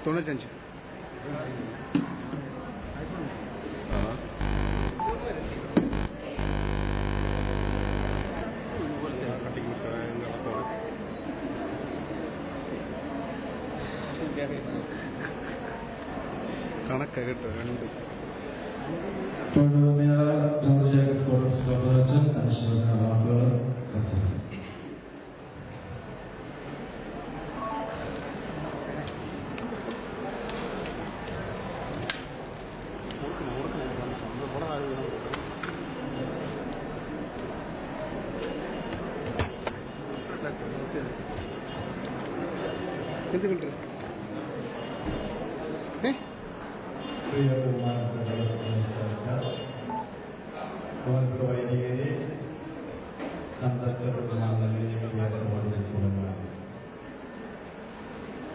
തൊണ്ണൂറ്റഞ്ച് കണക്ക കേട്ടോ രണ്ട് എന്ത് വൈദികരെ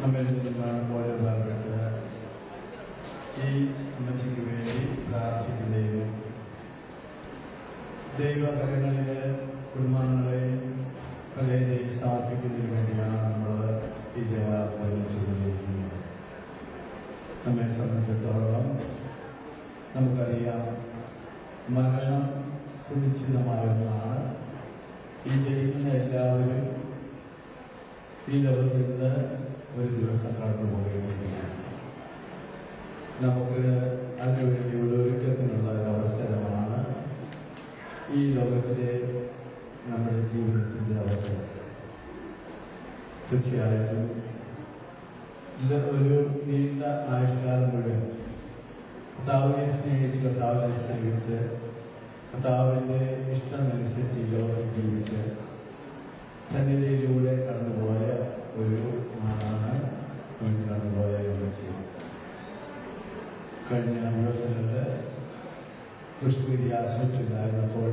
നമ്മിൽ നിന്നാണ് പോയതാകട്ടെ ഈ അമ്മച്ചിക്ക് വേണ്ടി പ്രാർത്ഥിക്കുകയും ദൈവകരങ്ങളിലെ കുടുംബാംഗങ്ങളെയും പലരെയും സ്ഥാപിക്കുന്നതിന് വേണ്ടിയാണ് നമ്മൾ ഈ ജവാബ് ചെയ്തുകൊണ്ടിരിക്കുന്നത്. നമ്മെ സംബന്ധിച്ചിടത്തോളം നമുക്കറിയാം, മരണം സുനിശ്ചിതമായ ഒന്നാണ്. ഈ ജയിക്കുന്ന എല്ലാവരും ഈ ലോകത്തിൽ നിന്ന് ഒരു ദിവസം കടന്നു പോവുകയാണ്. നമുക്ക് അതിനുവേണ്ടിയുള്ള ഒരുക്കത്തിനുള്ള ഒരവസരമാണ് ഈ ലോകത്തിലെ നമ്മുടെ ജീവിതത്തിൻ്റെ അവസരം. തീർച്ചയായിട്ടും ഇത് ഒരു നീണ്ട ആയുഷ്കാലം മുഴുവൻ കർത്താവിനെ സ്നേഹിച്ച് കർത്താവിനെ സേവിച്ച് കർത്താവിൻ്റെ ഇഷ്ടമനുസരിച്ച് ഈ ലോകത്തിൽ ജീവിച്ച് സന്നിധിയിലൂടെ കടന്നുപോയ ഒരു ആളാണ് കടന്നുപോയ യോജി. കഴിഞ്ഞ ദിവസങ്ങളിൽ പുഷ്പഗിരി ആശുപത്രിയിലായിരുന്നപ്പോൾ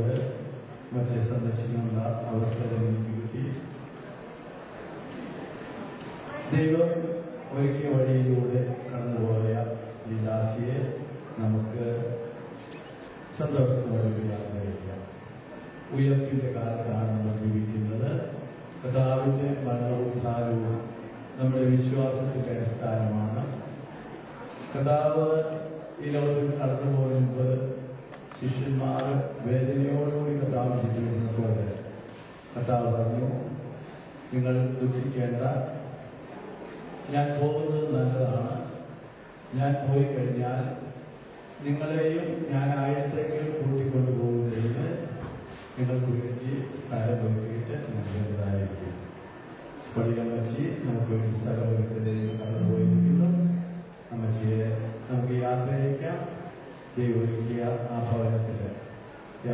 മറ്റേ സന്ദർശിക്കാനുള്ള അവസരം എനിക്ക് കിട്ടി. ദൈവം ഒരുക്കിയ വഴിയിലൂടെ കടന്നുപോയ ഈ ദാസിയെ നമുക്ക് സന്തോഷത്തോടെ യാത്രയിക്കാം. ഉയർപ്പിന്റെ കാലത്താണ് നമ്മൾ ജീവിക്കുന്നത്. കർത്താവിന്റെ മരണവും ഉദ്ധാരവും നമ്മുടെ വിശ്വാസത്തിന്റെ അടിസ്ഥാനമാണ്. കർത്താവ് ഈ ലോകത്തിൽ കടന്നുപോയ മുമ്പ് ശിഷ്യന്മാർ വേദനയോടുകൂടി കർത്താവ് ജീവിക്കുന്നപ്പോൾ കർത്താവ് പറഞ്ഞു, നിങ്ങൾ ദുഃഖിക്കേണ്ട, ഞാൻ പോകുന്നത് നല്ലതാണ്. ഞാൻ പോയി കഴിഞ്ഞാൽ നിങ്ങളെയും ഞാൻ ആയത്തേക്ക് കൂട്ടിക്കൊണ്ടുപോകുന്നതിന് നിങ്ങൾക്ക് വേണ്ടി സ്ഥലമൊരുക്കിയിട്ട് നൽകേണ്ടതായിരിക്കും. പള്ളിയമ്മച്ചി നമുക്ക് വേണ്ടി സ്ഥലമൊരുക്കുന്നതിന് കടന്നുപോയിരിക്കുന്നു. അമ്മച്ചിയെ നമുക്ക് യാത്രയക്കാം. ദൈവൊരുക്കിയ ആ ഭവനത്തിൽ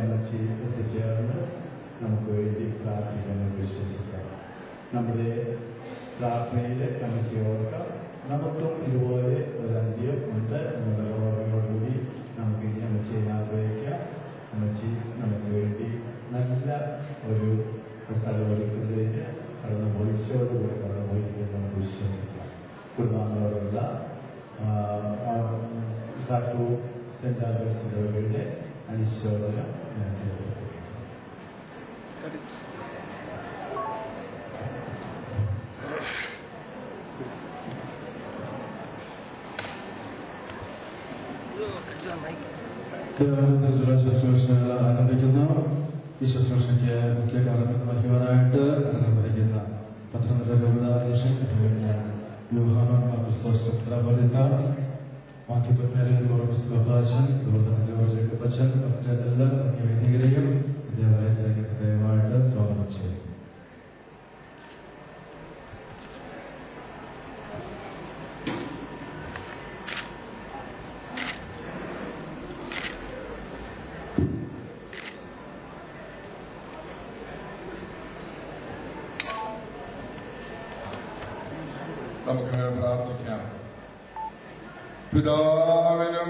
അമ്മച്ചി എത്തിച്ചേർന്ന് നമുക്ക് വേണ്ടി പ്രാർത്ഥിക്കാൻ വിശ്വസിക്കാം. നമ്മുടെ പ്രാർത്ഥനയിൽ അമ്മച്ചി ഓർക്കാം. നമുക്കും ഇതുപോലെ ഒരു അന്ത്യം ഉണ്ട് എന്നുള്ള ഓർമ്മയോടുകൂടി നമുക്ക് ഇനി അമ്മച്ചിയെ യാത്രയക്കാം. അമ്മച്ചി നമുക്ക് വേണ്ടി നല്ല ഒരു സ്ഥലമൊരുക്കുന്നതിന് കടന്നുപോയിച്ചോടുകൂടി കടന്നുപോയിരിക്കുന്നു നമുക്ക് വിശ്വസിക്കാം. കുടുംബാംഗങ്ങളോടുള്ള കാട്ടൂർ സെന്റ് ആൽബർട്ട്സ് ഇടവകയുടെ അനുശോചനം ഞാൻ ശുശ്രൂഷ ആരംഭിക്കുന്നു. ഈ ശുശ്രൂഷയ്ക്ക് മുഖ്യ കാരണത്തിൽ വഹിക്കുവാനായിട്ട് ഭരിക്കുന്ന പത്തനംതിട്ട രൂപതാധ്യക്ഷൻ യോഹാനോൻ മാത്യുപേരൻ ജോർജ് അച്ഛൻ മറ്റെല്ലാ വൈദികരെയും വിദ്യാലയത്തിലേക്ക് ദയവായിട്ട് സ്വാഗതം ചെയ്യും. നമുക്ക് പ്രാർത്ഥിക്കാം. പിതാവിനും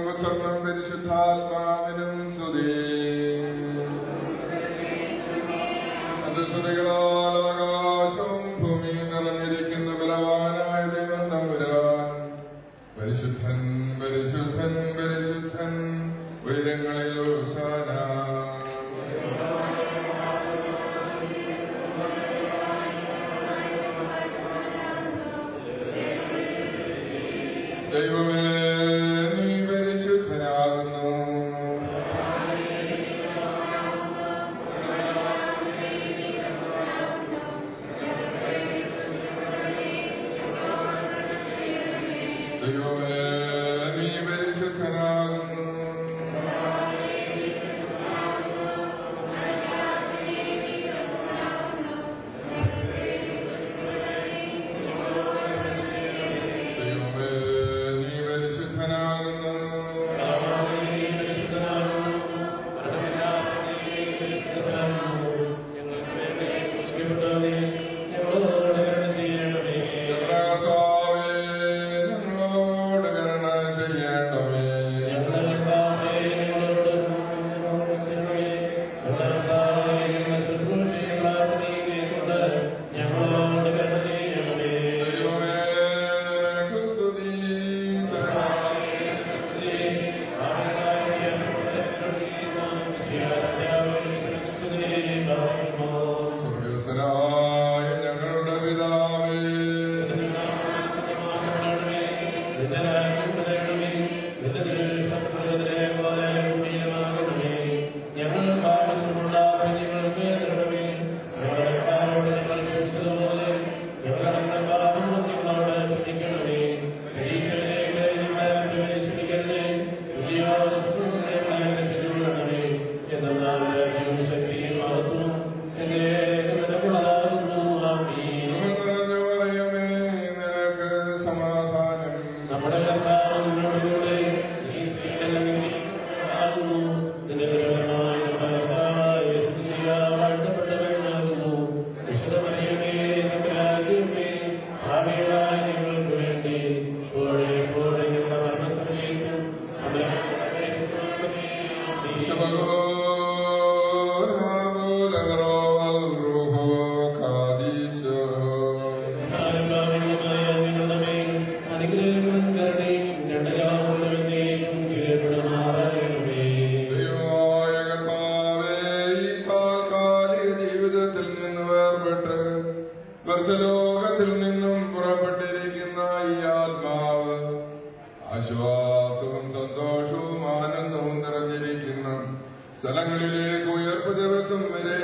സ്ഥലങ്ങളിലേക്ക് ഉയർപ്പ് ദിവസം വരെ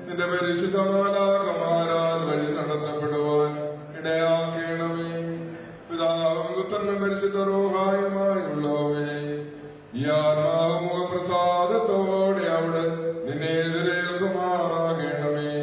നിന്റെ പരിശുദ്ധമാലാകമാരാൽ വഴി നടത്തപ്പെടുവാൻ ഇടയാക്കണമേ. പിതാവും പുത്രനും പരിശുദ്ധ റൂഹായുമായുള്ളവേ, ഈ ആത്മാവ് മുഖപ്രസാദത്തോടെ അവിടെ നിന്നെ എതിരേൽക്കുമാറാകണമേ.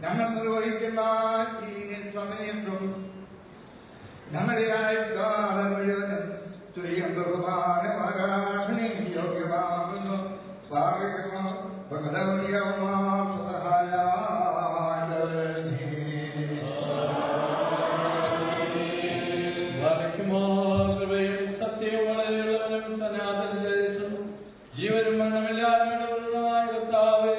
ഞങ്ങൾ നിർവഹിക്കുന്ന ഈ സമയത്തും ഞങ്ങളുടെയായ കാലം മുഴുവനും തുല്യം ബഹുമാനമാകാശനെ യോഗ്യമാകുന്നു. ഭാഗ്യമോ ഭഗവതിയമാ സഹായ സത്യവും വളരെയുള്ളവനും സനാതന ശേഷം ജീവനും മരണമില്ലാത്തവനുമായ കർത്താവേ,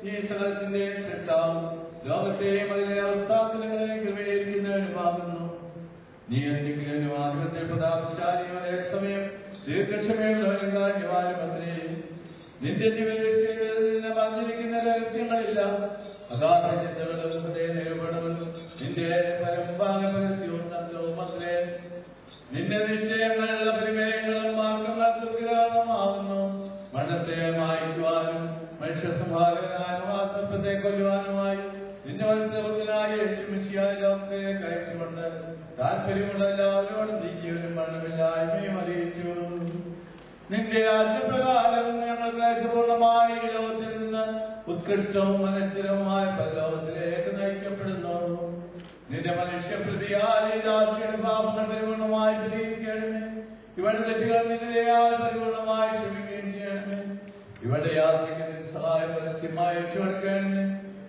ഈ സകലത്തിന്റെ സൃഷ്ടാവും ലോകത്തെയും അതിലെ അവസ്ഥാനങ്ങളെ ക്രമീകരിക്കുന്നവനുമാകുന്നു. നീ എന്തെങ്കിലും ആധിപത്യ പ്രതാപശാലിയും അതേ സമയം ദീർഘക്ഷമയുള്ളവനും കാര്യവാനുമത്രേ. നിന്റെ ദിവസങ്ങളിൽ വന്നിരിക്കുന്ന രഹസ്യങ്ങളില്ല. അഗാധ ചിന്തകളും ഹൃദയ നിരൂപണവും നിന്റെ പരമ്പാല പരസ്യവും തത്വവും അത്രേ. നിന്റെ നിശ്ചയങ്ങളുള്ള പരിമേയങ്ങളും മാർഗങ്ങൾക്ക് വിഗ്രഹമാകുന്നു. മരണത്തെ മായ്ക്കുവാനും മനുഷ്യ സംഹാരകനായും ആത്മത്തെ കൊല്ലുവാനുമായി നിന്റെ മത്സരത്തിനായി യേശുമിശിഹായ ലോകത്തെ കഴിച്ചുകൊണ്ട് താല്പര്യമുള്ള എല്ലാവരോടും നീ ജീവനും മരണമില്ലായ്മയും അറിയിച്ചു. നിന്റെ രാജ്യപ്രകാരം ഞങ്ങൾ ക്ലേശപൂർണമായ ഈ ലോകത്തിൽ നിന്ന് ഉത്കൃഷ്ടവും മനശ്വരവുമായ പരലോകത്തിലേക്ക് നയിക്കപ്പെടുന്നു. നിന്റെ മനുഷ്യപ്രതിയാൽ ഈ രാശിയുടെ പാപങ്ങൾ പരിപൂർണമായി പരിഹരിക്കണമേ. ഇവരുടെ തെറ്റുകൾ നിന്റെയാൽ പരിപൂർണമായി ക്ഷമിക്കുകയും ചെയ്യണമേ. ഇവരുടെ യാത്രയ്ക്ക് നിന്റെ സഹായം പരസ്യമായി രക്ഷപ്പെടുക്കണമേ.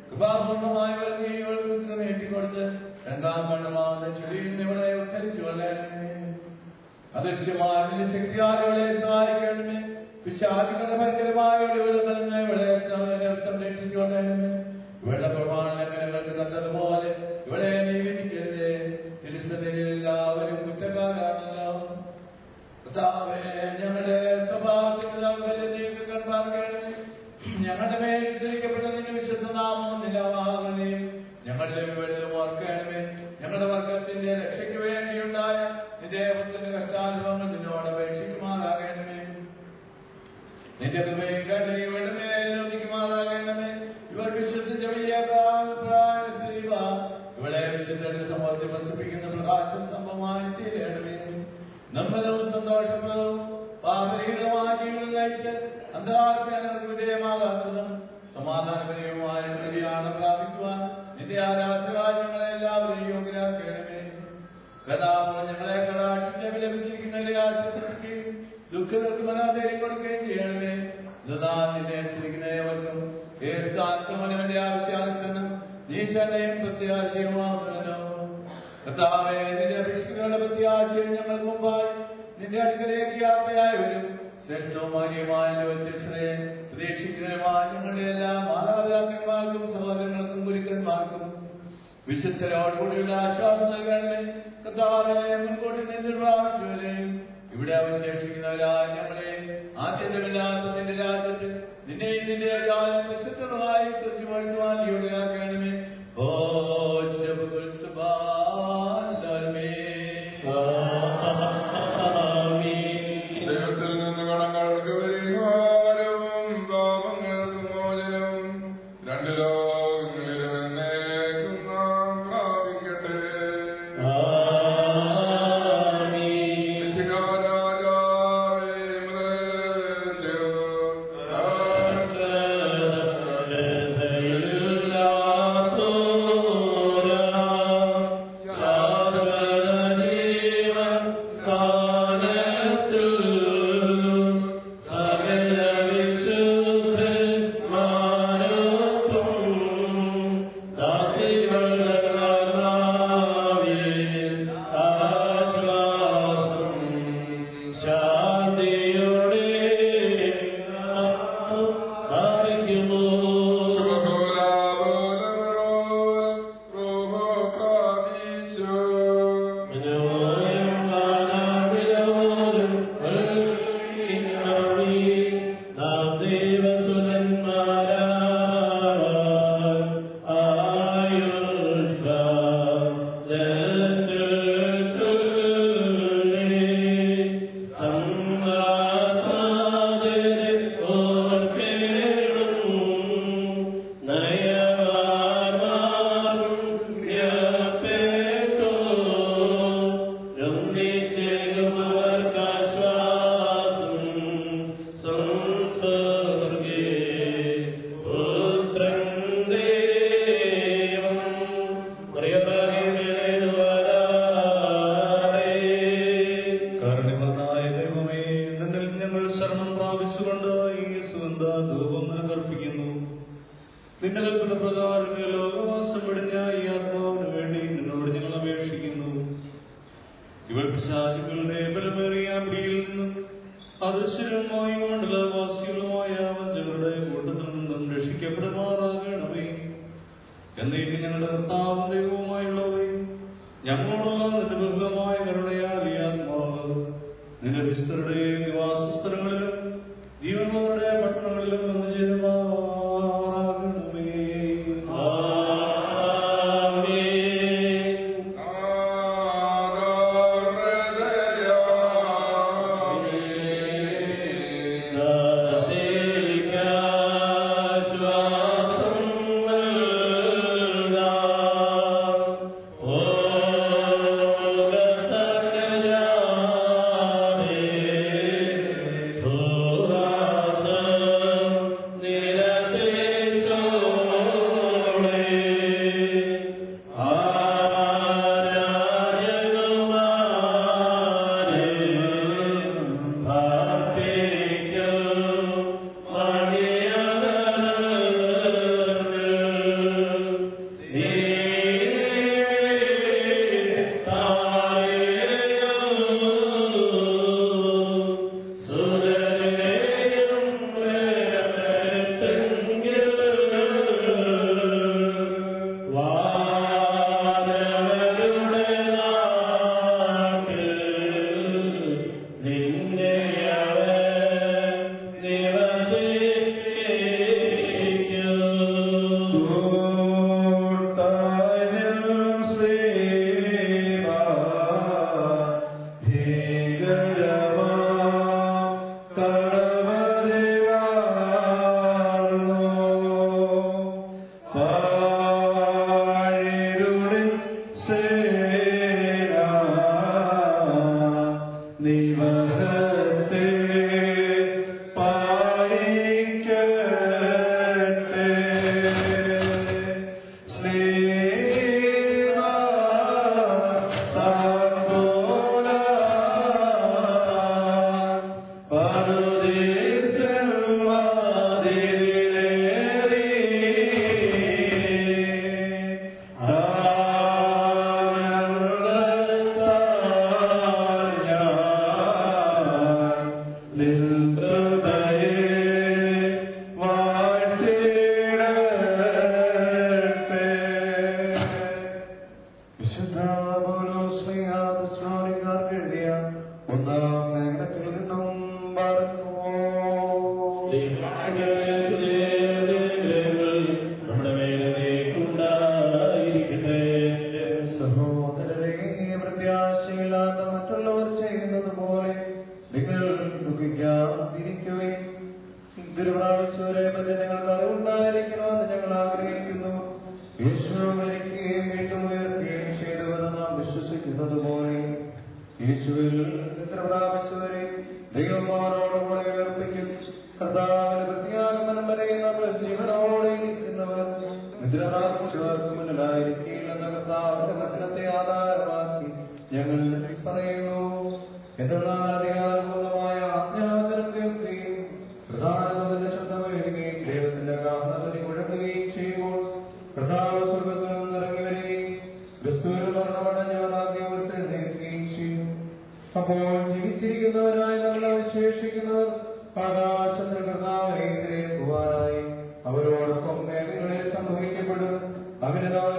കൃപാപൂർണമായി വർഗീയങ്ങൾക്ക് നീട്ടിക്കൊടുത്ത് രണ്ടാം കണ്ണമാവുന്ന ചുടിയിൽ നിന്ന് ഇവിടെ ഉദ്ധരിച്ചു കൊള്ളണമേ. അദൃശ്യമായ നിന്റെ ശക്തിയാലുകളെ സഹായിക്കണമേ. പിശാചുകളുടെ ഭയങ്കരമായ ഒളിവുകളിൽ നിന്ന് ഇവിടെ സംരക്ഷിച്ചുകൊള്ളണമേ. ഇവരുടെ പ്രമാണങ്ങൾക്ക് തന്നതുപോലെ ഇവിടെ നീ വിധിക്കരുതേ. തിരുസന്നിധിയിൽ എല്ലാവരും കുറ്റക്കാരാണല്ലോ. കർത്താവേ, ഞങ്ങളുടെ സ്വഭാവത്തിൽ ദൗർബല്യം പാർക്കണമേ. ഞങ്ങളുടെ മേൽ വിസ്തരിക്കപ്പെട്ട നിന്റെ വിശുദ്ധ നാമം നിലവാകണമേ. ഞങ്ങളുടെ വിവരം ഓർക്കണമേ. ഞങ്ങളുടെ വർഗത്തിന്റെ രക്ഷയ്ക്ക് വേണ്ടിയുണ്ടായ നിന്റെ പുത്രന്റെ കഷ്ടാനുഭവങ്ങൾ നിന്നോട് അപേക്ഷിക്കുമാറാകണമേ. നിന്റെ കൃപയും കരുണയും വെള്ളമേലോദിക്കുമാറാകണമേ. ഇവർ വിശ്വസിച്ച വലിയ ഇവിടെ വിശുദ്ധരുടെ സമൂഹത്തിൽ വസിപ്പിക്കുന്ന പ്രകാശ സ്തംഭമായി തീരണമേ. നമ്മളും സന്തോഷപ്രദവും പാപരഹിതമായ ജീവിതം നയിച്ച് അന്തരാത്മക്ക് വിധേയമാകാത്തതും സമാധാനപരവുമായ നിര്യാണം പ്രാപിക്കുവാൻ നിന്റെ ആരാധന കഥാപോ ഞങ്ങളെ കടാക്ഷിച്ച് ലഭിച്ചിരിക്കുന്നവരെ ആശ്വസിപ്പിക്കുകയും ദുഃഖങ്ങൾക്ക് മനോധൈര്യം കൊടുക്കുകയും ചെയ്യണമേ. നിന്നെ സ്നേഹിക്കുന്നവർക്കും സ്ഥാനത്തുമനവന്റെ ആവശ്യാനുസരണം നീശാന്റെയും പ്രത്യാശയമാകുന്നല്ലോ. കർത്താവേ, നിന്റെ അഭിഷിക്തരുടെ പ്രത്യാശയം ഞങ്ങൾക്ക് മുമ്പായി നിന്റെ അടുക്കലേക്ക് യാത്രയായവരും ശ്രേഷ്ഠവുമാന്യമായ അധ്യക്ഷരെ പ്രതീക്ഷിക്കുന്നവരുമായ ഞങ്ങളുടെ എല്ലാ മാതാപിതാക്കന്മാർക്കും സഹോദരങ്ങൾക്കും ഗുരുക്കന്മാർക്കും വിശുദ്ധരോടുകൂടിയുള്ള ആശ്വാസം നൽകണമേ. കർത്താവേ, മുൻകൂട്ടി നിർവഹിച്ചവരെയും ഇവിടെ അവശേഷിക്കുന്നവരായ ഞങ്ങളെ ആദ്യമില്ലാത്ത നിന്റെ രാജ്യത്ത് നിന്നെയും നിന്റെ കാലം വിശുദ്ധമായി സത്യമാക്കുവാൻ യോഗ്യരാക്കണമേ. ദൈവത്തിൽ നിന്ന് ഗുണങ്ങൾക്ക് പരിഹാരവും പാപങ്ങൾക്ക് മോചനവും രണ്ട് ലോകങ്ങളിലും എന്നേക്കും നാം പ്രാപിക്കട്ടെ. Oh മുദ്രഹാർച്ചവർക്ക് മുന്നിലായിരിക്കില്ലെന്ന കർത്താവിന്റെ വചനത്തെ ആധാരമാക്കി ഞങ്ങൾ പറയുന്നു. എന്തെന്നാൽ അധികാരപൂർണമായ ആജ്ഞാചനം കേൾക്കുകയും പ്രധാനത്തിന്റെ ശബ്ദമേറുകയും ദൈവത്തിന്റെ കാഹളധ്വനി മുഴങ്ങുകയും ചെയ്യുമ്പോൾ കർത്താവ് സ്വർഗ്ഗത്തിൽ നിന്നിറങ്ങി വരികയും ക്രിസ്തുവിൽ മരണമടഞ്ഞവർ ആദ്യം ഉയർത്തെഴുന്നേൽക്കുകയും ചെയ്യും. അപ്പോൾ ജീവിച്ചിരിക്കുന്നവരായി നമ്മൾ അവശേഷിക്കുന്നവർ ആകാശത്തിൽ കർത്താവിനെ തിരയുവാനായി അവരോടൊപ്പം മേഘങ്ങളിൽ സംഭവിക്കപ്പെടും. അങ്ങനെ നാം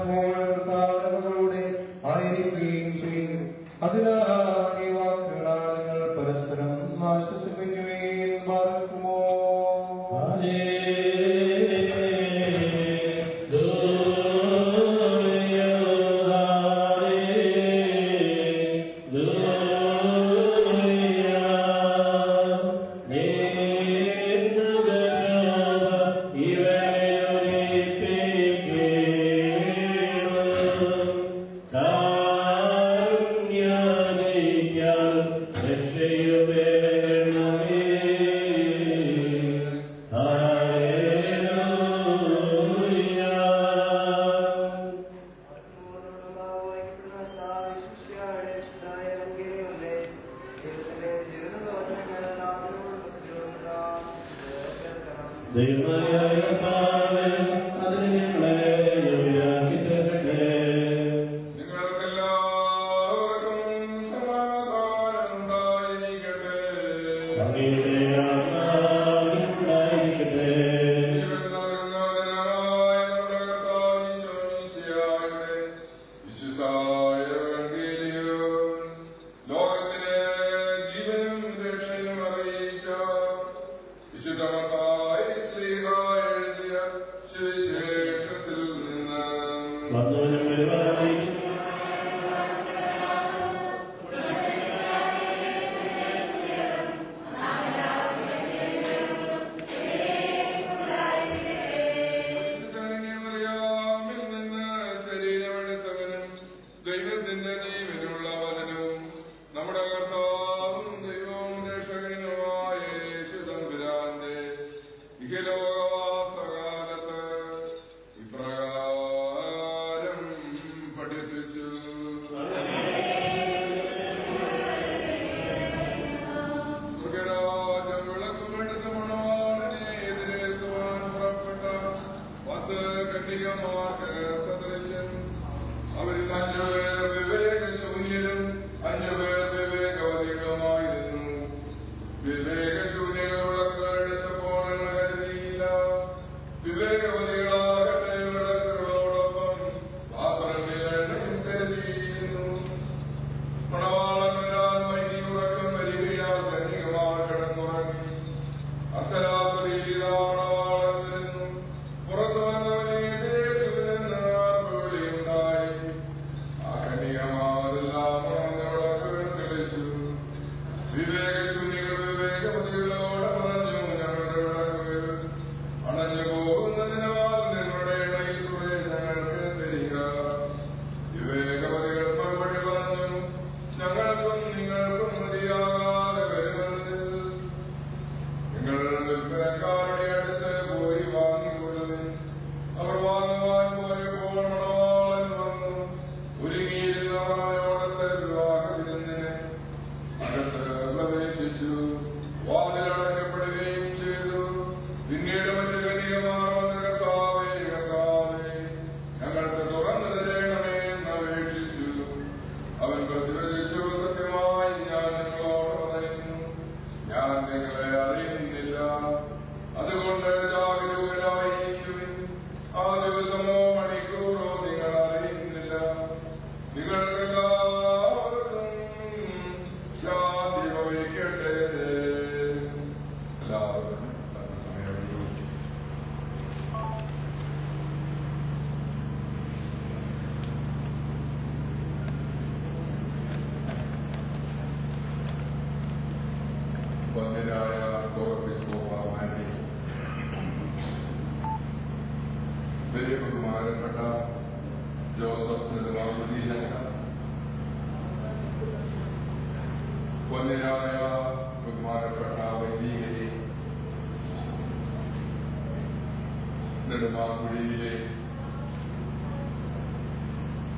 കർത്താവിനോടുകൂടെ ആയിരിക്കുകയും ചെയ്യും. അതിനാൽ ഈ വാക്കുകളാൽ നിങ്ങൾ പരസ്പരം ആശ്വസിപ്പിക്കുകയും പാർക്കുമോ.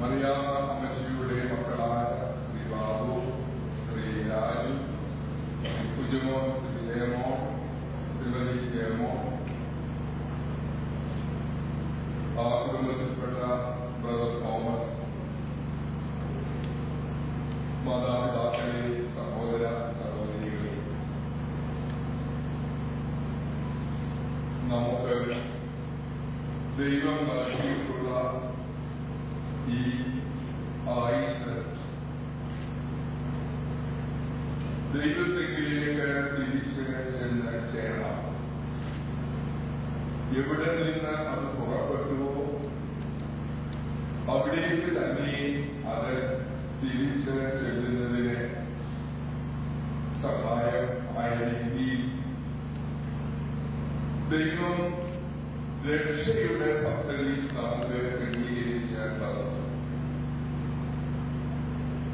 മറിയാമ്മ അമ്മച്ചിയുടെ മക്കളായ ശ്രീ ബാബു, ശ്രീ രാജു, കുജുമോ, ശ്രീ ജയമോ, ശ്രീമതി ജയമോ, ആ കുടുംബത്തിൽപ്പെട്ട ബ്രദർ തോമസ്, മാതാപിതാക്കളെ, സഹോദര സഹോദരികളെ, നമുക്ക് ദൈവം നൽകിയിട്ടുള്ള ഈ ആയുസ് ദൈവത്തിലേക്ക് തിരിച്ച് ചെന്ന് ചേരണം. എവിടെ നിന്ന് അത് പുറപ്പെട്ടുവോ അവിടേക്ക് തന്നെ അത് തിരിച്ച് ചെല്ലുന്നതിന് സഹായമായ രീതിയിൽ ദൈവം രക്ഷയുടെ പദ്ധതി നമുക്ക് ക്രമീകരിച്ച് തന്നു.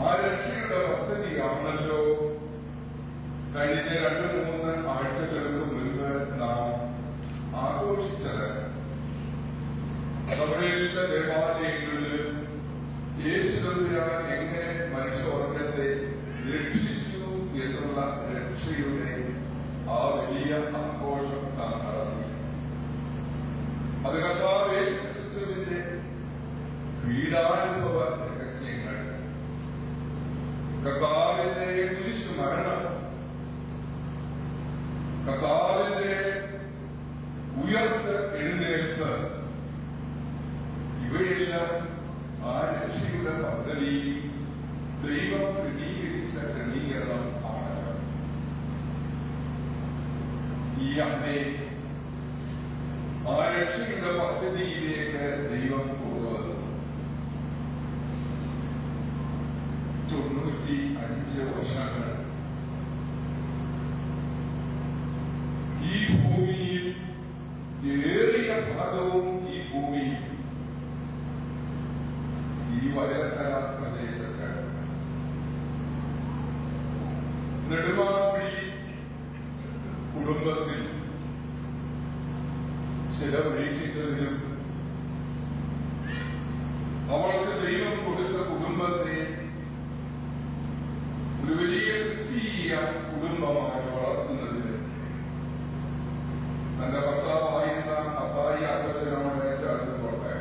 ആ രക്ഷയുടെ പദ്ധതിയാണല്ലോ കഴിഞ്ഞ 2-3 ആഴ്ചകൾക്ക് മുൻപ് നാം ആഘോഷിച്ചത്. നമ്മുടെ എല്ലാ ദേവാലയങ്ങളിലും യേശുദമ്പുരാൻ എങ്ങനെ മനുഷ്യവർഗത്തെ രക്ഷിച്ചു എന്നുള്ള രക്ഷയുടെ ആ വലിയ ആഘോഷം നാം നടത്തി. അത് കർത്താവ് യേശുക്രിസ്തുവിന്റെ പീഡാനുഭവ രഹസ്യങ്ങൾ, കർത്താവിന്റെ കുരിശു മരണം, കർത്താവിന്റെ ഉയർത്ത് എഴുന്നേൽപ്പ്, ഇവയെല്ലാം ആ രക്ഷയുടെ പദ്ധതി ദൈവം ക്രമീകരിച്ച ക്രമീകരണം ആണ്. ഈ അമ്മയെ ആ രക്ഷയുടെ പദ്ധതിയിലേക്ക് ദൈവം കൊണ്ടുവന്നു. 95 വർഷങ്ങൾ ഈ ഭൂമിയിൽ, ഏറിയ ഭാഗവും ഈ ഭൂമിയിൽ, ഈ വയറത്തല പ്രദേശത്ത് നെടുമാമ്പുഴി കുടുംബത്തിൽ ചിലവഴിക്കുന്നതിനും അവൾക്ക് ദൈവം കൊടുത്ത കുടുംബത്തെ ഒരു വലിയ ക്രിസ്തീയ കുടുംബമായി വളർത്തുന്നതിന് തന്റെ ഭർത്താവായിരുന്ന അത്തായി അച്ഛനോട് ചേർന്നുകൊണ്ട്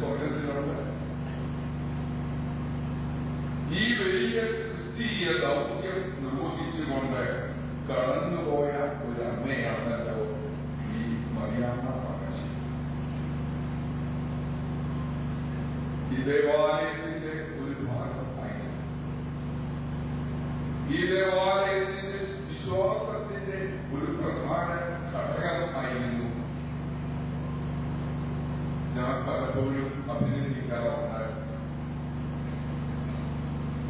സ്വർഗത്തിലുണ്ട് ഈ വലിയ ക്രിസ്തീയ ദൗത്യം നിർവഹിച്ചുകൊണ്ട് കടന്നുപോയ ഒരു അമ്മയാണല്ലോ ഈ മറിയാമ്മ അമ്മച്ചി. ഈ ദേവാലയത്തിന്റെ ഒരു ഭാഗമായിരുന്നു. ഈ ദേവാലയത്തിന്റെ വിശ്വാസത്തിന്റെ ഒരു പ്രധാന ഘടകമായിരുന്നു. ഞാൻ പലപ്പോഴും അഭിനന്ദിക്കാറുണ്ട്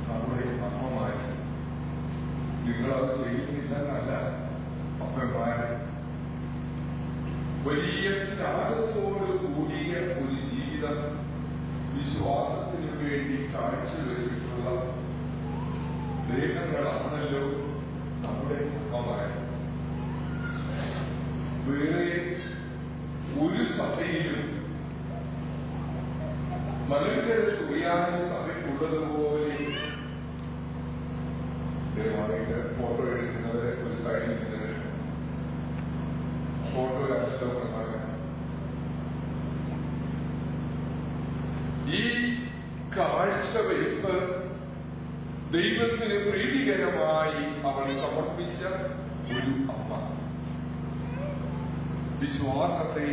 നമ്മുടെ അമ്മമാര്. നിങ്ങളത് ചെയ്യുന്നില്ലെന്നല്ല, അപ്പന്മാര് വലിയ ത്യാഗത്തോട് കൂടിയ ഒരു ജീവിതം വിശ്വാസത്തിനു വേണ്ടി കാഴ്ചവെച്ചിട്ടുള്ള ലേഖനങ്ങളാണല്ലോ നമ്മുടെ അമ്മമാര്. വേറെ ഒരു സഭയിലും മലങ്കര സുറിയാനി സഭയ്ക്കുള്ളതുപോലെ ദയവായിട്ട് ഫോട്ടോ എടുക്കുന്നത് ഒരു സൈഡിൽ നിന്ന് ഫോട്ടോ അല്ലല്ലോ പ്രധാനം. ഈ കാഴ്ചവെയ്പ്പ് ദൈവത്തിന് പ്രീതികരമായി അവൾ സമർപ്പിച്ച ഒരു അമ്മ, വിശ്വാസത്തെ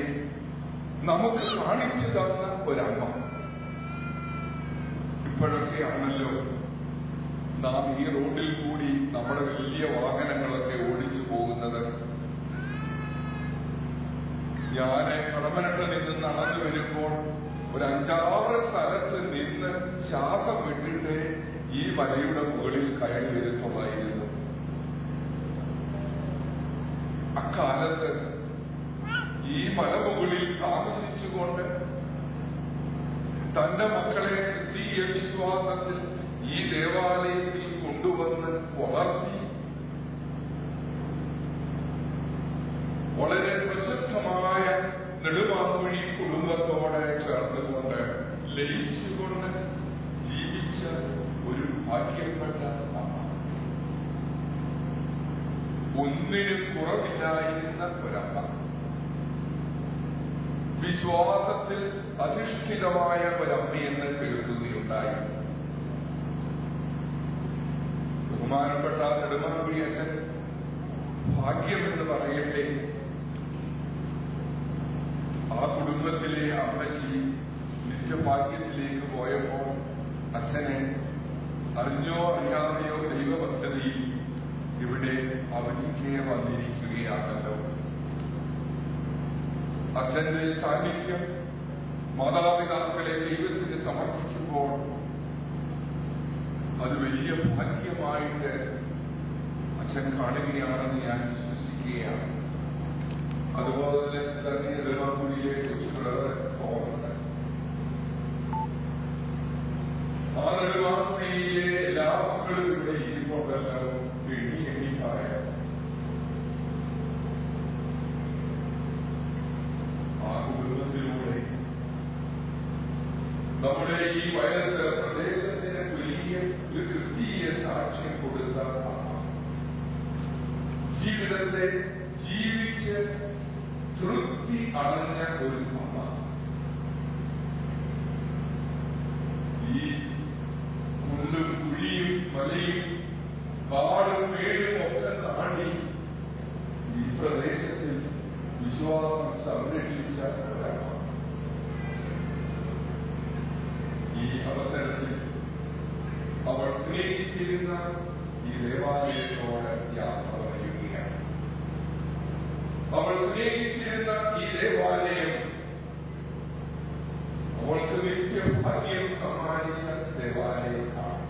നമുക്ക് കാണിച്ചു തന്ന ഒരമ്മ. ഇപ്പോഴൊക്കെയാണല്ലോ നാം ഈ റോഡിൽ കൂടി നമ്മുടെ വലിയ വാഹനങ്ങളൊക്കെ ഓടിച്ചു പോകുന്നത്. ഞാൻ കടമനട്ട് നിന്ന് നടന്നു വരുമ്പോൾ ഒരു 5-6 സ്ഥലത്ത് നിന്ന് ശ്വാസം വിട്ടിട്ട് ഈ മലയുടെ മുകളിൽ കയറി വരുത്തുള്ളായിരുന്നു. അക്കാലത്ത് ഈ മലമുകളിൽ താമസിച്ചുകൊണ്ട് തന്റെ മക്കളെ ക്രിസ്തീയ വിശ്വാസത്തിൽ ഈ ദേവാലയത്തിൽ കൊണ്ടുവന്ന് വളർത്തി വളരെ പ്രശസ്തമായ നെടുമാമ്പുഴി കുടുംബത്തോടെ ഒന്നിനും കുറവില്ലായിരുന്ന ഒരമ്മ, വിശ്വാസത്തിൽ അധിഷ്ഠിതമായ ഒരമ്മയെന്ന് കേൾക്കുകയുണ്ടായി. ബഹുമാനപ്പെട്ട നെടുമാങ്കുഴി അച്ഛൻ ഭാഗ്യമെന്ന് പറയട്ടെ, ആ കുടുംബത്തിലെ അമ്മച്ചി നിത്യഭാഗ്യത്തിലേക്ക് പോയപ്പോൾ അച്ഛനെ അറിഞ്ഞോ അറിയാതെയോ ദൈവപദ്ധതിയിൽ ഇവിടെ അവധിക്ക് വന്നിരിക്കുകയാണല്ലോ. അച്ഛന്റെ സാന്നിധ്യം മാതാപിതാക്കളെ ദൈവത്തിന് സമർപ്പിക്കുമ്പോൾ അത് വലിയ ഭാഗ്യമായിട്ട് അച്ഛൻ കാണുകയാണെന്ന് ഞാൻ വിശ്വസിക്കുകയാണ്. അതുപോലെ തന്നെ നെടുമാങ്കുഴിയിലെ തോമസ്, ആ നെടുമാങ്കുഴിയിലെ എല്ലാ മക്കളും ഇവിടെ ഇരിപ്പുണ്ടല്ലോ. എണ്ണി പറയാം. ആ കുടുംബത്തിലൂടെ നമ്മുടെ ഈ വയസ്സ് പ്രദേശത്തിന് വലിയ ഒരു ക്രിസ്തീയ സാക്ഷ്യം കൊടുത്ത ജീവിതത്തെ ജീവിച്ച് തൃപ്തി അടഞ്ഞ ഒരു അമ്മ. ഈ കുണ്ടും കുഴിയും മലയും കാടും വീടും ഒക്കെ താണ്ടി ഈ പ്രദേശത്തിൽ വിശ്വാസം സംരക്ഷിച്ച ഒരമ്മ. ഈ അവസരത്തിൽ അവൾ സ്നേഹിച്ചിരുന്ന ഈ ദേവാലയത്തോട് യാത്ര പറയുകയാണ്. അവൾ സ്നേഹിച്ചിരുന്ന ഈ ദേവാലയം അവൾക്ക് നിത്യഭാഗ്യം സമ്മാനിച്ച ദേവാലയമാണ്.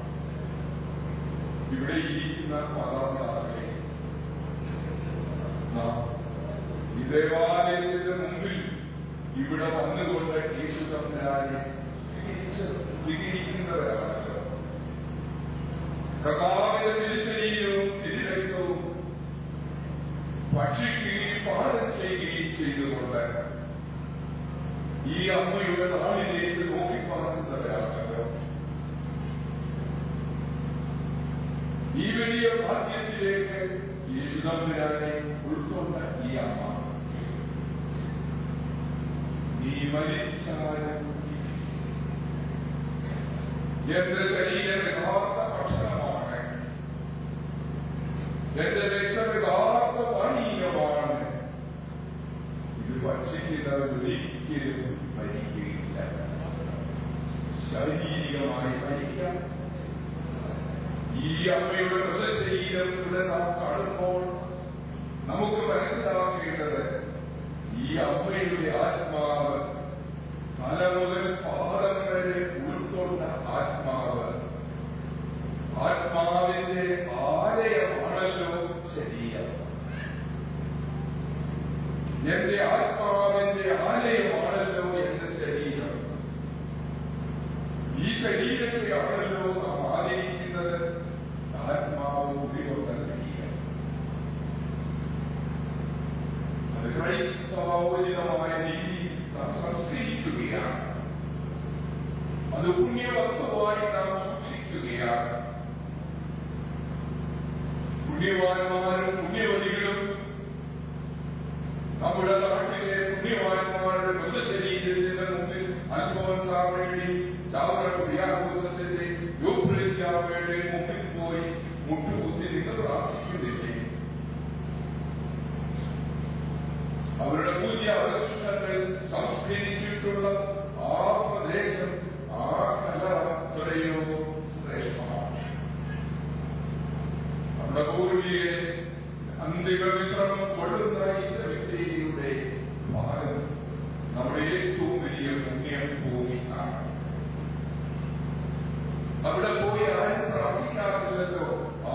ഇവിടെ ഇരിക്കുന്ന മാതാപിതാക്കളെ ഈ ദേവാലയത്തിന്റെ മുമ്പിൽ ഇവിടെ വന്നുകൊണ്ട് യേശു തമ്പുരാനെ സ്വീകരിക്കുന്നവരാണല്ലോ. കർത്താവിന്റെ തിരുശരീരവും തിരുരക്തവും ഭക്ഷിക്കുകയും പാനം ചെയ്യുകയും ചെയ്തുകൊണ്ട് ഈ അമ്മയുടെ നാളിലേക്ക് നോക്കിപ്പാർക്കുന്നവരാണല്ലോ. ഈ വലിയ ഭാഗ്യത്തിലേക്ക് യേശു തമ്പുരാനെ ഉൾക്കൊണ്ട ഈ അമ്മ, നീ മരിച്ചാലും എന്റെ ശരീരം യഥാർത്ഥ ഭക്ഷണമാണ്, എന്റെ രക്തം യഥാർത്ഥ പാനീയമാണ്, ഇത് ഭക്ഷിക്കുന്നവരൊരിക്കലും മരിക്കുകയില്ല. ശാരീരികമായി മരിക്കാം. ഈ അമ്മയുടെ മൃതശരീരം ഇവിടെ നാം കാണുമ്പോൾ നമുക്ക് മനസ്സിലാക്കേണ്ടത് ഈ അമ്മയുടെ ആത്മാവ് തല മുതൽ പാദം വരെ ഉൾക്കൊണ്ട ആത്മാവ്, ആത്മാവിന്റെ ആലയമാണല്ലോ ശരീരം. എന്റെ ആത്മാവിന്റെ ആലയമാണല്ലോ എന്റെ ശരീരം. ഈ ശരീരത്തെയാണല്ലോ നാം ആദരിക്കുന്നത്, ആത്മാവ് ഉള്ളിലുള്ള ശരീരം. അത് ക്രൈസ്തവോചിതമായ രീതിയിൽ നാം സംസ്കരിക്കുകയാണ്. അത് പുണ്യവസ്തുവായി നാം സൂക്ഷിക്കുകയാണ്. പുണ്യവാന്മാരും പുണ്യവതികളും നമ്മുടെ നാട്ടിലെ പുണ്യവാന്മാരുടെ മൃതശരീരത്തിന്റെ മുമ്പിൽ അൽഫോൻസാമയുടെ ചാവറ കുര്യാഘോഷത്തിന്റെ യൂഫ്രേസ്യാമയുടെ മുമ്പിൽ പോയി മുട്ടുകുത്തി നിന്ന് പ്രാർത്ഥിക്കുന്നില്ലേ? അവരുടെ പൂജ്യ അവശിഷ്ടങ്ങൾ സംസ്കരിച്ചിട്ടുള്ള ആ പ്രദേശം, ആ കല്ലറ എത്രയോ ശ്രേഷ്ഠമാണ്. നമ്മുടെ പൂർവികരെ അന്തിമ വിശ്രമം കൊള്ളുന്ന ഈ സെമിത്തേരിയുടെ ഭാഗം നമ്മുടെ ഏറ്റവും വലിയ പുണ്യഭൂമി ആണ്. അവിടെ പോയി ആരും പ്രാർത്ഥിക്കാറില്ലല്ലോ.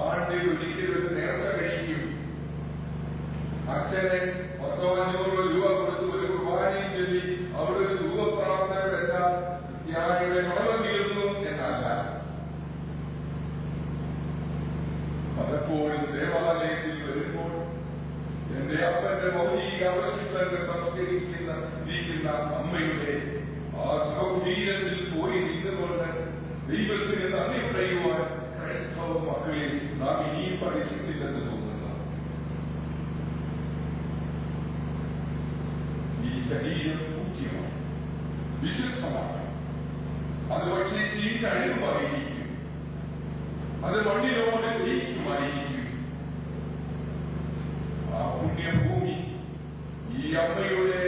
ആണ്ടിൽ ഒരിക്കലും നേർച്ച കഴിക്കും. അച്ഛനെ 100-500 രൂപ കൊടുത്ത് ഒരു കുർബാനയും ചൊല്ലി അവിടെ ഒരു ധൂപപ്രാർത്ഥന വെച്ചാൽ ഞാനിവിടെ കടമ തീർന്നു എന്നല്ല. പലപ്പോഴും ദേവാലയത്തിൽ വരുമ്പോൾ എന്റെ അപ്പന്റെ ഭൗതിക അവശിഷ്ടങ്ങൾ സംസ്കരിക്കുന്ന അമ്മയുടെ ആ സൗകര്യത്തിൽ പോയി നിന്നുകൊണ്ട് ദൈവത്തിന് നന്ദി പറയുവാൻ ക്രൈസ്തവ മക്കളിൽ നാം ഇനിയും പഠിച്ചിട്ടില്ലെന്ന് തോന്നുന്നു. ശരീരം പൂജ്യമാണ്, വിശുദ്ധമാണ്. അത് പക്ഷേ ചീഞ്ഞഴിവായിരിക്കും, അത് മണ്ണിനോട് ലയിക്കുമായിരിക്കും. ആ പുണ്യഭൂമി ഈ അമ്മയുടെ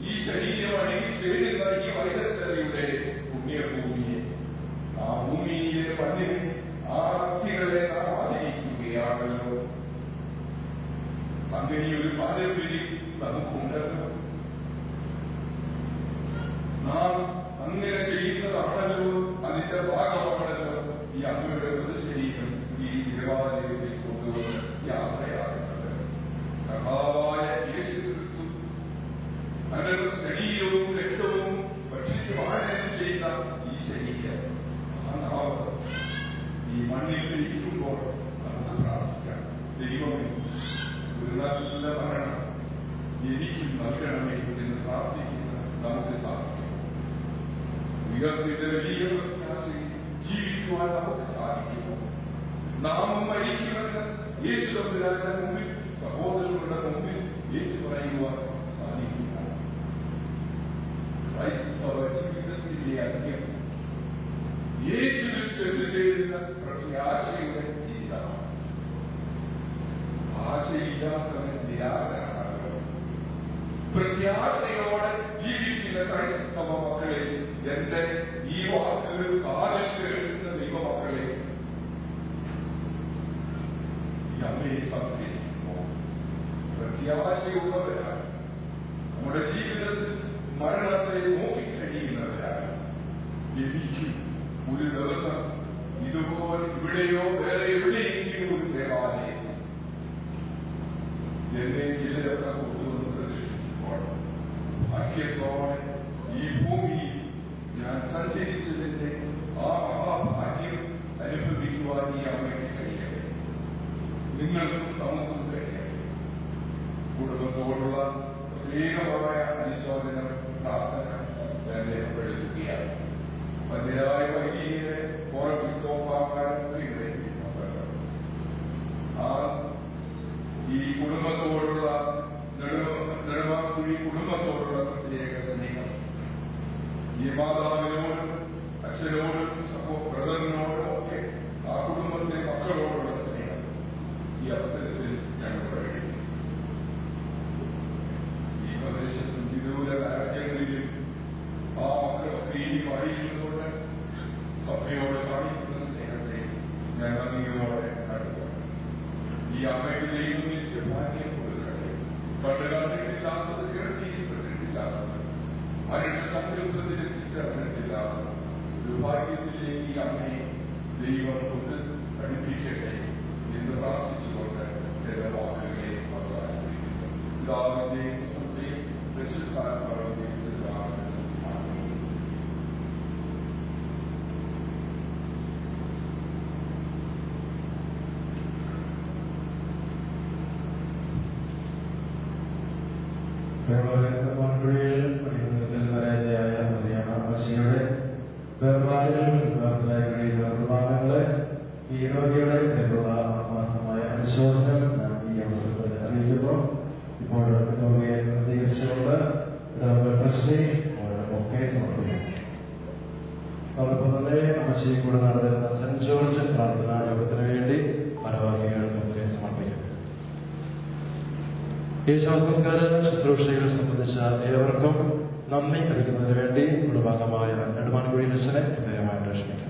ഈ ശരീരം അണിയിൽ ചേരുന്ന ഈ വൈദഗ്ധ്യതയുടെ പുണ്യഭൂമിയെ, ആ ഭൂമിയിലെ മണ്ണിൽ ആ അസ്ഥികളെ നാം ആദരിക്കുകയാണല്ലോ. അങ്ങനെ ഒരു പാരമ്പര്യം നമുക്കുണ്ടല്ലോ. നാം അങ്ങനെ ചെയ്യുന്നതാണല്ലോ, അതിന്റെ ഭാഗമാണല്ലോ ഈ അമ്മയുടെ മൃതശരീരം ഈ ദേവാലയത്തിൽ കൊണ്ടുവന്ന് യാത്രയാകുന്നത്. കർത്താവായ യേശു ക്രിസ്തു അങ്ങനെ ശരീരവും രക്തവും ഭക്ഷിച്ച് വാഴനം ചെയ്യുന്ന ഈ ശരീരം, ആ നാവ് ഈ മണ്ണിൽ ഇരിക്കുമ്പോൾ നമുക്ക് പ്രാർത്ഥിക്കാം, ദൈവമേ ഒരു നല്ല മരണം എനിക്കും നൽകണമേ എന്ന് പ്രാർത്ഥിക്കുന്ന നമുക്ക് സാധിക്കും. ഉയർത്തിന്റെ വലിയ പ്രത്യാശയിൽ ജീവിക്കുവാൻ നമുക്ക് സാധിക്കുമോ? നാമും മരിക്കുമെന്ന് യേശു തമ്പുരാന്റെ മുമ്പിൽ, സഹോദരങ്ങളുടെ മുമ്പിൽ ഏറ്റുപറയുവാൻ സാധിക്കുമോ? ക്രൈസ്തവ ജീവിതത്തിന്റെ അന്ത്യം യേശുവിൽ ചെന്നു ചേരുന്ന പ്രത്യാശയുടെ ജീവിതമാണ്. ആശയില്ലാത്തവൻ നിരാശനാണല്ലോ. പ്രത്യാശയോടെ ജീവിക്കുന്ന ക്രൈസ്തവ മക്കളെ, എന്റെ ഈ വാക്കുകൾ കാലിൽ കേൾക്കുന്ന ദൈവമക്കളെ, ഈ അമ്മയെ സംസ്കരിക്കുമ്പോൾ പ്രത്യാശയുള്ളവരാണ്. നമ്മുടെ ജീവിതത്തിൽ മരണത്തെ നോക്കിക്കഴിയുന്നവരാണ്. എനിക്ക് ഒരു ദിവസം ഇതുപോലെ ഇവിടെയോ വേറെ എവിടെയെങ്കിലും ഒരു ദേവാലയം എന്നെ ചിലരൊക്കെ കൊണ്ടുവന്ന് പ്രദർശിപ്പിക്കുമ്പോൾ ഭാഗ്യത്തോടെ ഈ ഭൂമിയിൽ ഞാൻ സഞ്ചരിച്ചതിന്റെ ആ മഹാഭാഗ്യം അനുഭവിക്കുവാൻ ഈ അമ്മയ്ക്ക് കഴിയട്ടെ, നിങ്ങൾക്കും നമുക്കും കഴിയട്ടെ. കുടുംബത്തോടുള്ള പ്രത്യേകമായ അനുശോചനം, പ്രാർത്ഥന ഞാൻ രേഖപ്പെടുത്തുകയാണ്. പതിനായ വൈകിയെ ഓരോ ക്രിസ്തോഫാക്കാരും ആ ഈ കുടുംബത്തോടുള്ള നെടുമാക്കുഴി കുടുംബത്തോടുള്ള പ്രത്യേക സ്നേഹം, ഈ മാതാവിനോടും അച്ഛനോടും ബ്രദറിനോടും ഒക്കെ ആ കുടുംബത്തിലെ മക്കളോടുള്ള സ്നേഹം ഈ അവസരത്തിൽ ഞങ്ങൾ പ്രകടിപ്പിക്കും. ഈ പ്രദേശത്തും വിദൂര രാജ്യങ്ങളിലും ആ മക്കളൊക്കെ ഇനി വായിക്കുന്നതോടെ സഭയോട് കാണിക്കുന്ന സ്നേഹത്തെ ഞാൻ നന്ദിയോടെ കണ്ടുപോകും. ഈ അമ്മയ്ക്ക് ദൈവം നിത്യ ഭാഗ്യം കൊടുക്കട്ടെ. കണ്ടു കണ്ടിട്ടില്ലാത്തത്, കേട്ടിപ്പെട്ടിട്ടില്ലാത്തത്, മനുഷ്യ സംരംഭത്തിൽ എത്തിച്ചേർന്നിട്ടില്ലാത്തത് ഒരു ഭാഗ്യത്തിലേക്ക് ഈ അമ്മയെ ദൈവം കൊണ്ട് പഠിപ്പിക്കട്ടെ എന്ന് പ്രാർത്ഥിച്ചുകൊണ്ട് എന്റെ വാക്കുകളെ അവസാനിപ്പിക്കുന്നു. പിതാവിന്റെയും പുത്രന്റെയും പരിശുദ്ധാത്മാവിന്റെയും ഭാഗങ്ങളെ ഈ രോഗിയുടെ ആത്മാർത്ഥമായ അനുശോചനം ഈ അവസരത്തിൽ അറിയിക്കുന്നു. ഇപ്പോൾ രോഗിയെ പ്രതികരിച്ചുകൊണ്ട് പ്രശ്നം ഒക്കെ സമർപ്പിക്കുന്നു. അതോടൊപ്പം തന്നെ അമ്മശ്ശേരി കൂടെ നടത്തുന്ന സെന്റ് ജോർജ് പ്രാർത്ഥനാ യോഗത്തിന് വേണ്ടി ഭാരവാഹികൾ ഒക്കെ സമർപ്പിക്കുന്നു. ഈ ശവസംസ്കാര ശുശ്രൂഷകൾ സംബന്ധിച്ച ഏവർക്കും നന്ദി അറിയിക്കുന്നതിന് വേണ്ടി കുടുംബാംഗമായ നെടുമാൻകുഴി അച്ഛനെ പ്രത്യേകമായിട്ട് ക്ഷണിക്കുന്നു.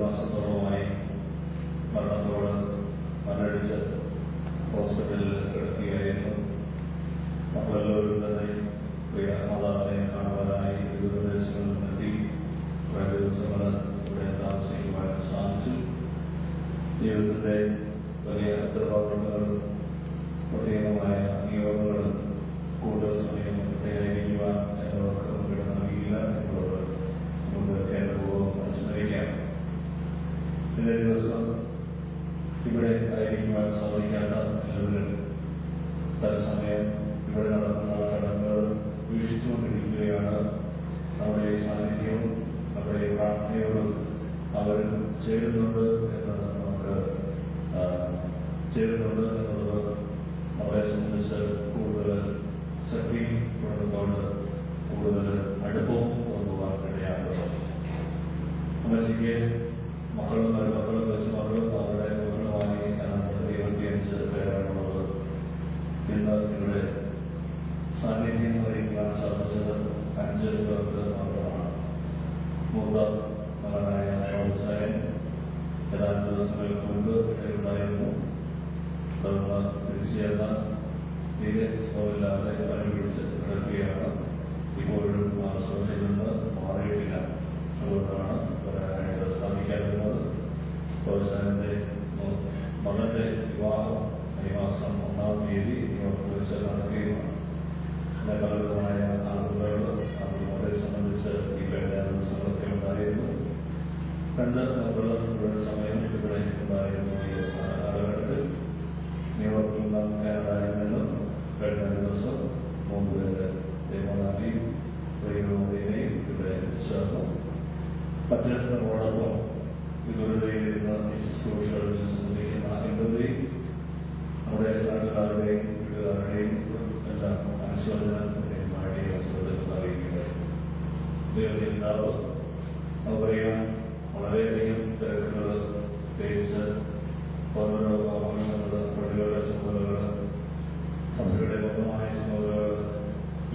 മാസത്തോളമായി മരണത്തോട് മണ്ണടിച്ച് ഹോസ്പിറ്റലിൽ കിടക്കുകയായിരുന്നു. നമ്മളെല്ലാവരും തന്നെ പ്രിയ മാതാവിനെ കാണുവാനായി വിവിധ പ്രദേശങ്ങളിൽ നിന്നെത്തി ഇവിടെ സാന്നിധ്യം വഹിക്കാൻ സാധിച്ചത് 5 പേർക്ക് മാത്രമാണ്. മൂത്ത മകനായ പ്രോത്സാഹൻ ഏതാനും ദിവസങ്ങൾക്ക് മുമ്പ് ഇടയുണ്ടായിരുന്നു. തുടർന്ന് തിരിച്ചുചേർന്ന തീരെ സുഖമില്ലാതെ പനി പിടിച്ച് കിടക്കുകയാണ്. ഇപ്പോഴും ആ സുഖത്തിൽ നിന്ന് മാറിയിട്ടില്ല. അതുകൊണ്ടാണ് വരാനായിട്ട് സാധിക്കാതിരുന്നത്. പ്രോത്സാഹന്റെ മകന്റെ വിവാഹം ഈ മാസം 1-ാം തീയതി വെച്ച് നടക്കുകയുമാണ്. അങ്ങനെ പലവിധമായ ആളുകൾ അതുപോലെ സംബന്ധിച്ച് ഈ കഴിഞ്ഞ ദിവസങ്ങളൊക്കെ ഉണ്ടായിരുന്നു. 2 മുഴുവൻ സമയം ഇവിടെ ഉണ്ടായിരുന്നു. ഈ അവസാന കാലഘട്ടത്തിൽ ന്യൂയോർക്കിൽ നിന്നും കാനഡയിൽ നിന്നും കഴിഞ്ഞ ദിവസം 3 പേര് ദേവനാഥിയും ദൈവമോദിനെയും ഇവിടെ ചേർന്നു. മറ്റൊരോടൊപ്പം ഇവരുടെയും ശുശ്രൂഷകളിൽ സംബന്ധിക്കുന്ന എന്റെയും നമ്മുടെ നാട്ടുകാരുടെയും വീട്ടുകാരുടെയും എല്ലാം അനുശോചനമായിട്ട് അവസരത്തിൽ അറിയിക്കുന്നത് ദൈവത്തിനാവ് നമുക്കറിയാം. വളരെയധികം തിരക്കുകൾ, പ്രത്യേകിച്ച് ഓരോരോ ആഘോഷങ്ങൾ, പള്ളികളുടെ ചുമതലകൾ, സഭയുടെ പൂർണ്ണമായ ചുമതലകൾ,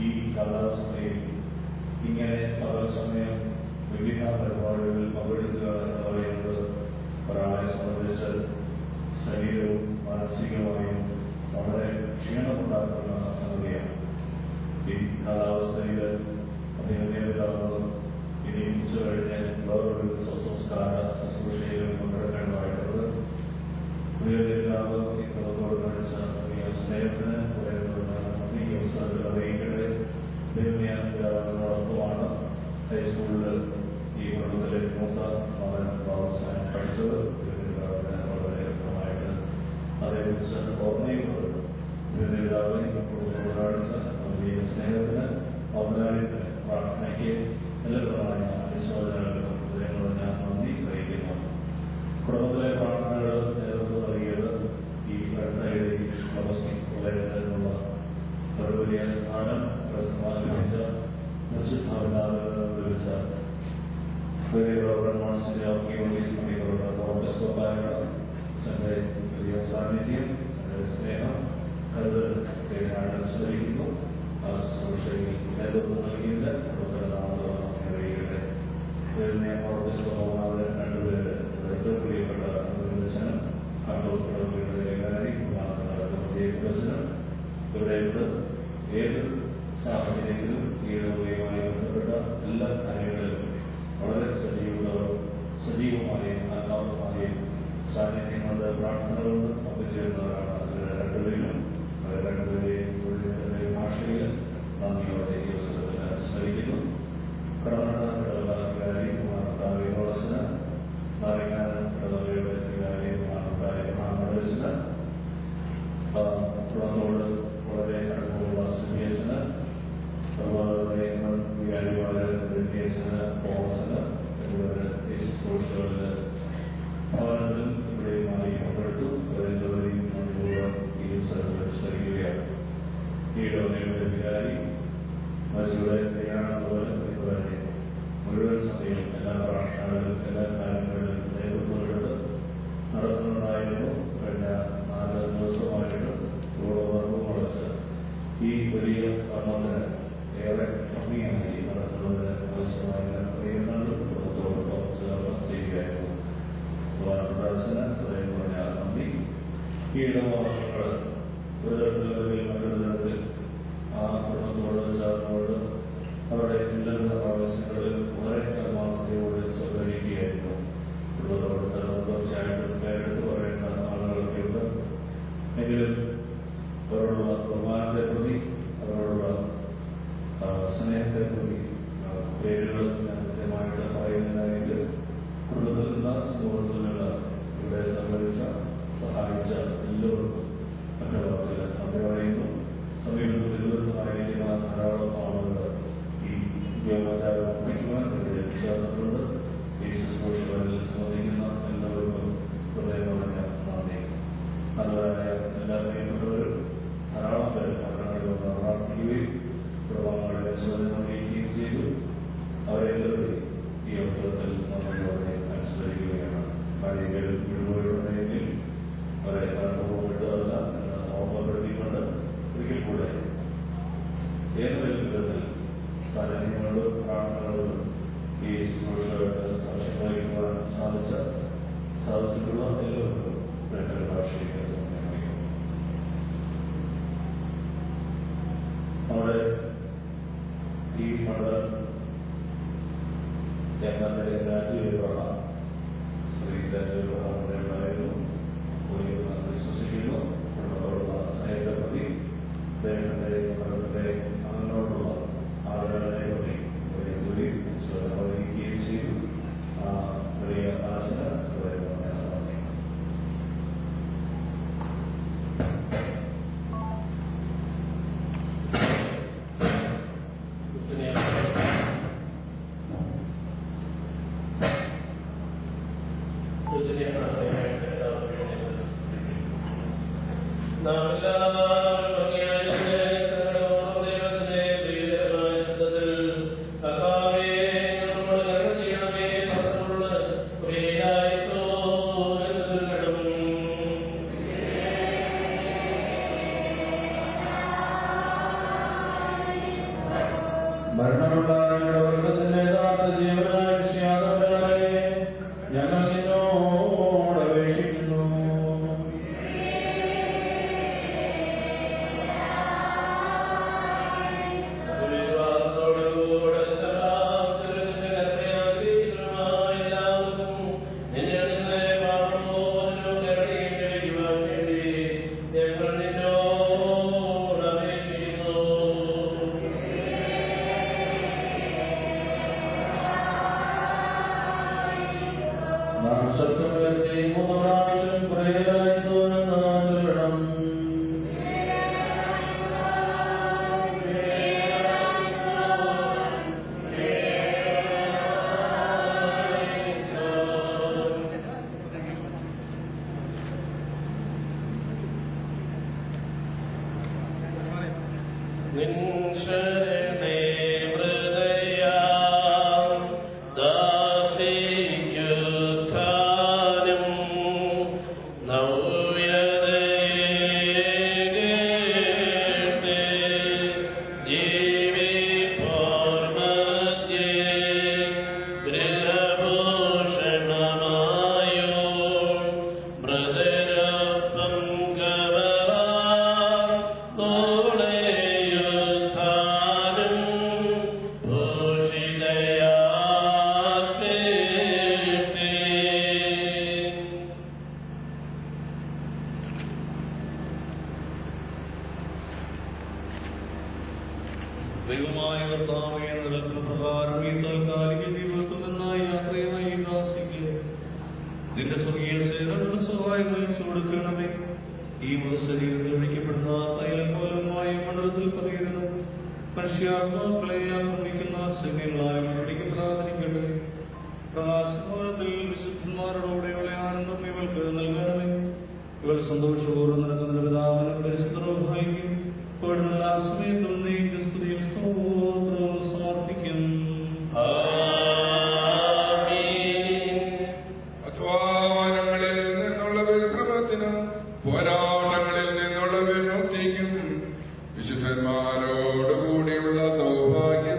ഈ കാലാവസ്ഥയിൽ ഇങ്ങനെ പല സമയം വിവിധ പരിപാടികളിൽ പങ്കെടുക്കുക എന്ന് പറയുന്നത് ഒരാളെ സംബന്ധിച്ച് ശരീരവും മാനസികമായും വളരെ ക്ഷീണമുണ്ടാക്കുന്ന സംഗതിയാണ്. ഈ കാലാവസ്ഥയിൽ അദ്ദേഹം ഇനി ഉച്ച കഴിഞ്ഞ് വേറൊരു സംസ്കാര ശുശ്രൂഷയിൽ പങ്കെടുക്കേണ്ടതായിട്ടുള്ളത് ദൈവത്തിനാവ് ഈ കുടുംബത്തോട് കാണിച്ച സ്നേഹത്തിന് ഈ അവസരത്തിൽ അറിയിക്കട്ടെ. ദൈവത്തിനോടൊപ്പമാണ് ഹൈസ്കൂളിൽ ഈ കുടുംബത്തിലെ മൂത്ത മകൻ പ്രോത്സാഹനം പഠിച്ചത്. വളരെ വ്യക്തമായിട്ട് അതേക്കുറിച്ച് ഓർമ്മയുള്ളത് ദൈവപിതാവ് ഈ കുടുംബത്തോട് കാണിച്ച വലിയ സ്നേഹത്തിന്, ഔദാര്യത്തിന്, പ്രാർത്ഥനയ്ക്ക് എല്ലാവിധമായ അനുശോചനങ്ങൾക്കും ഹൃദയങ്ങളോട് ഞാൻ നന്ദി അറിയിക്കുന്നു. കുടുംബത്തിലെ പ്രാർത്ഥനകൾ നേതൃത്വം നൽകിയത് ഈ അടുത്തയിടെ ഡൊമസ്റ്റിക് കോളേജിലുള്ള ഒരു വലിയ സ്ഥാനം ലഭിച്ച ലഭിച്ച തന്റെ വലിയ സാന്നിധ്യം, തന്റെ സ്നേഹം, കരുതൽ ഒക്കെ ഞാൻ അനുസ്മരിക്കുന്നു. ആ ശുശ്രൂഷയിൽ നേതൃത്വം നൽകിയില്ല. അറിയിക്കട്ടെ. ഓർപ്പിസ്തോമാവ് 2 പേര് ഏറ്റവും പ്രിയപ്പെട്ട നിർദ്ദേശനം ഇവിടെയുണ്ട്. ഏത് സാഹചര്യത്തിലും ഈടുകയുമായി ബന്ധപ്പെട്ട എല്ലാ കാര്യങ്ങളിലും വളരെ സജീവമായും ആത്മാർത്ഥമായും സാന്നിധ്യങ്ങളുടെ പ്രാർത്ഥനകളുണ്ട് പങ്കുചേരുന്നവരാണ്. അതിൽ 2 പേരും 2 പേരെയും ഭാഷയിൽ നന്ദിയോടെ ഈ അവസരത്തിൽ അനുസ്മരിക്കുന്നു. കടമണ്ണ ഇടവകാരി മാർത്താവിനോളസിന്, നാരങ്ങാനം ഇടവകയുടെ വികാരി മാർത്താവിന്, കുളത്തോട് വളരെ അടുപ്പമുള്ള സിനിയസിന്, അതുപോലെ വികാരിമാര് വിദ്യാസിന്, തോമസിന് എന്നിവര് ഈ ശുശ്രൂഷകളിൽ ഭവനത്തിലും ഇവിടെയുമായി പങ്കെടുത്തു. അവരെല്ലാവരെയും നന്ദിപൂർവ്വം ഈ അവസരത്തിൽ അനുസ്മരിക്കുകയാണ്. ഈ ഇടവകയുടെ വികാരി മരിച്ചയുടെ കല്യാണം പോലെ ഇതുവരെ മുഴുവൻ സമയം എല്ലാ പ്രാർത്ഥനകളിലും എല്ലാ കാര്യങ്ങളിലും നേതൃത്വമെടുത്ത് നടത്തുന്നുണ്ടായിരുന്നു. കഴിഞ്ഞ 4 ദിവസമായിട്ട് പൂർവ്വം വളച്ച് ഈ വലിയ കർമ്മത്തിന് ഏറെ ഭംഗിയായി നടത്തുന്നതിന് ആവശ്യമായ ക്രിയകളും കുടുംബത്തോടൊപ്പം ചേർന്ന് ചെയ്യുകയായിരുന്നു. പ്രാർത്ഥന ഹൃദയം പറഞ്ഞ നന്ദി. ഈ ഇടവാസങ്ങൾ ഒരു തരത്തിലുള്ള മറ്റൊരു തരത്തിൽ ആ കുടുംബത്തോട് ചേർന്നുകൊണ്ട് അവരുടെ എല്ലാവിധ ആവശ്യങ്ങളിൽ വളരെ ആത്മാർത്ഥതയോടെ സഹകരിക്കുകയായിരുന്നു. കുടുംബത്തോട് ചേർന്ന് തീർച്ചയായിട്ടും പേരെടുത്ത് പറയേണ്ട ആളുകളൊക്കെയുണ്ട്. എങ്കിലും അവരോടുള്ള ബഹുമാനത്തെ പ്രതി, അവരോടുള്ള സ്നേഹത്തെ പ്രതി പേരുകൾ ഞാൻ കൃത്യമായിട്ട് പറയുന്നില്ലെങ്കിൽ കുടുംബത്തിൽ നിന്ന് സമൂഹത്തിൽ നിന്ന് ഇവിടെ സംബന്ധിച്ച സഹായിച്ച എല്ലാവർക്കും മറ്റൊരാൾക്ക് നന്ദി പറയുന്നു. സമീപത്തിൽ ദുരിതമായിരിക്കുന്ന ധാരാളം ആളുകൾ ഈ വ്യോമചാരം പഠിക്കുവാൻ ഇവിടെ ചേർന്നിട്ടുണ്ട്. ഈ ശുശ്രൂഷകളിൽ സംബന്ധിക്കുന്ന എല്ലാവർക്കും ഹൃദയം പറഞ്ഞ നന്ദി. നല്ലവരായ എല്ലാ പ്രിയപ്പെട്ടവരും ധാരാളം പേര് പത്രങ്ങളിൽ വന്ന് പ്രാർത്ഥിക്കുകയും കുടുംബങ്ങളുടെ ചോദ്യം അറിയിക്കുകയും ചെയ്തു. അവരെല്ലാവരും ഈ അവസരത്തിൽ നന്ദിയോടെ അനുസ്മരിക്കുകയാണ്. കാര്യങ്ങളിൽ വിടുപോയുടെ ഏതൊരു വിധത്തിൽ സാന്നിധ്യങ്ങളോടും പ്രാർത്ഥനകളോടും ഈ ശുശ്രൂഷകൾക്ക് സാക്ഷ്യം വഹിക്കുവാൻ സാധിച്ച സാധിച്ചിട്ടുള്ള എല്ലാവർക്കും വേണ്ട ഭാഷയ്ക്ക് അവിടെ ഈ മണ്ഡലം ഞങ്ങളുടെ രാജ്യവിഭാഗ ശ്രീ രാജ്യവിഭാഗമായിരുന്നു വിശ്വസിക്കുന്നു കുടുംബത്തോടുള്ള സ്നേഹത്തെ പ്രതി ദൈവത്തിന്റെ മണ്ഡലത്തിന്റെ അങ്ങോട്ടുള്ള ആദരവിനെ പ്രതി വലിയ ജോലി വഹിക്കുകയും ചെയ്തു. ആ വലിയ ആശയ ദൈവമായ കർത്താവേ, നിലനിൽക്കുന്ന പ്രകാരം ഈ താൽക്കാലിക ജീവിതത്തിൽ നിന്നായി യാത്രയായി ദാസിക്ക് നിന്റെ സ്വർഗീയ സേവനങ്ങളുടെ സഹായം നയിച്ചു കൊടുക്കണമേ. ഈ മൃതശരീരത്തിൽ ഒഴിക്കപ്പെടുന്ന തൈലം മൂലമായ മണ്ഡലത്തിൽ പതിയിരുന്ന മനുഷ്യാത്മാക്കളെ ആക്രമിക്കുന്ന സൈന്യങ്ങളായി പിടിക്കപ്പെടാതിരിക്കട്ടെ. പ്രകാശഭവനത്തിൽ വിശുദ്ധന്മാരോടെയുള്ള ആനന്ദം ഇവൾക്ക് നൽകണമേ. ഇവർ സന്തോഷപൂർവ്വം നടക്കുന്ന പിതാവിനും പരിശുദ്ധർക്കും ഇപ്പോഴും എല്ലാ സമയത്തും നീന്റെ സ്തുതിയും സ്തോത്രവും സമർപ്പിക്കും. അധ്വാനങ്ങളിൽ നിന്നുള്ള വിശ്രമത്തിനും പോരാട്ടങ്ങളിൽ നിന്നുള്ള വിമുക്തിക്കും വിശുദ്ധന്മാരോടുകൂടിയുള്ള സൗഭാഗ്യം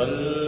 Thank you.